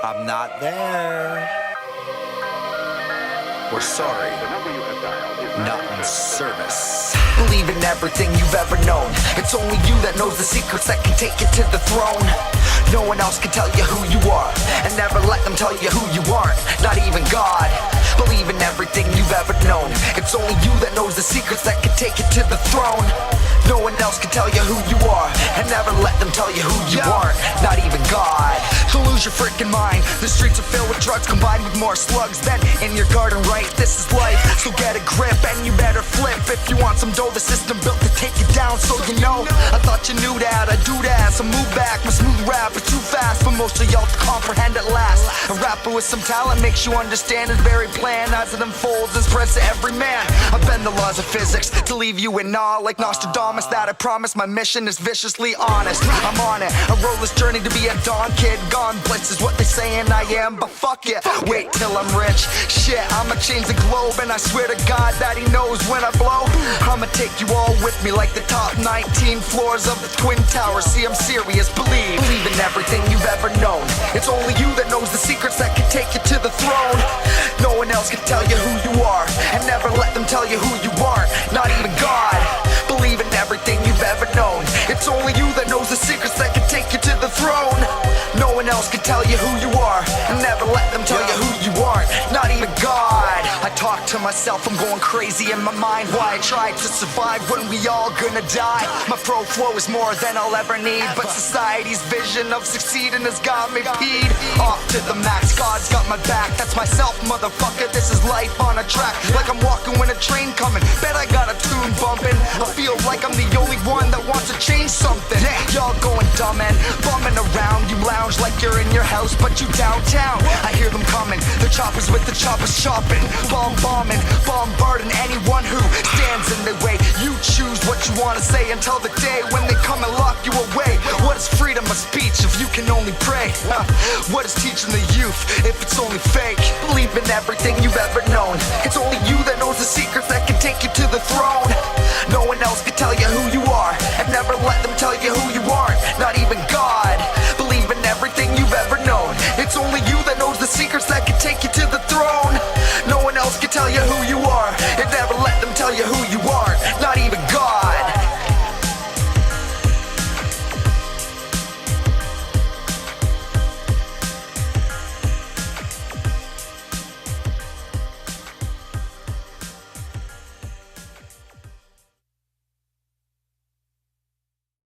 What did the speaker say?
I'm not there. We're sorry. Not in service. Believe in everything you've ever known. It's only you that knows the secrets that can take you to the throne. No one else can tell you who you are, and never let them tell you who you aren't, not even God. Believe in everything you've ever known. It's only you that knows the secrets that can take you to the throne. No one else can tell you who you are, and never let them tell you who you aren't, not even God. Don't lose your freaking mind. The streets are filled with drugs combined with more slugs than in your garden, right? This is life, so get a grip and you better flip. If you want some dough, the system built to take you down, so you know. I thought you knew that, I do that, so move back. My smooth rap is too fast for most of y'all to comprehend at last. A rapper with some talent makes you understand his very plan as it unfolds and spreads to every man. I bend the laws of physics to leave you in awe like Nostradamus. That I promise, my mission is viciously honest. I'm on it, I roll this journey to be a dawn kid. Gone blitz is what they saying I am, but fuck it. Wait till I'm rich, shit, I'ma change the globe. And I swear to God that he knows when I blow. I'ma take you all with me like the top 19 floors of the Twin Towers. See, I'm serious, believe in everything you've ever known. It's only you that knows the secrets that can take you to the throne. No one else can tell you who you are, and never let them tell you who you aren't, not even God. Believe in everything you've ever known. It's only you that knows the secrets that can take you to the throne. No one else can tell you who you are, and never let them tell you who you aren't, not even God. I talk to myself, I'm going crazy in my mind. Why I tried to survive when we all gonna die. My flow is more than I'll ever need, but society's vision of succeeding has got me peed. Off to the max, God's got my back. That's myself, motherfucker, this is life on a track. Like I'm walking when a train coming, bet I got a tune bumping. I feel like I'm the only one that wants to change something. Y'all going dumb and bumming around. You lounge like you're in your house, but you downtown. I hear them coming, the choppers with the choppers chopping. Bombing, bombarding anyone who stands in the way. You choose what you wanna say until the day when they come and lock you away. What is freedom of speech if you can only pray? What is teaching the youth if it's only fake? Believe in everything you've ever known. It's only you that knows the secrets that can take you to the throne. No one else can tell you who you are, and never let them tell you who you aren't, not even God. Believe in everything you've ever known. It's only you that knows the secrets that can take you to the throne. No one else can tell you who you are, and never let them tell you who you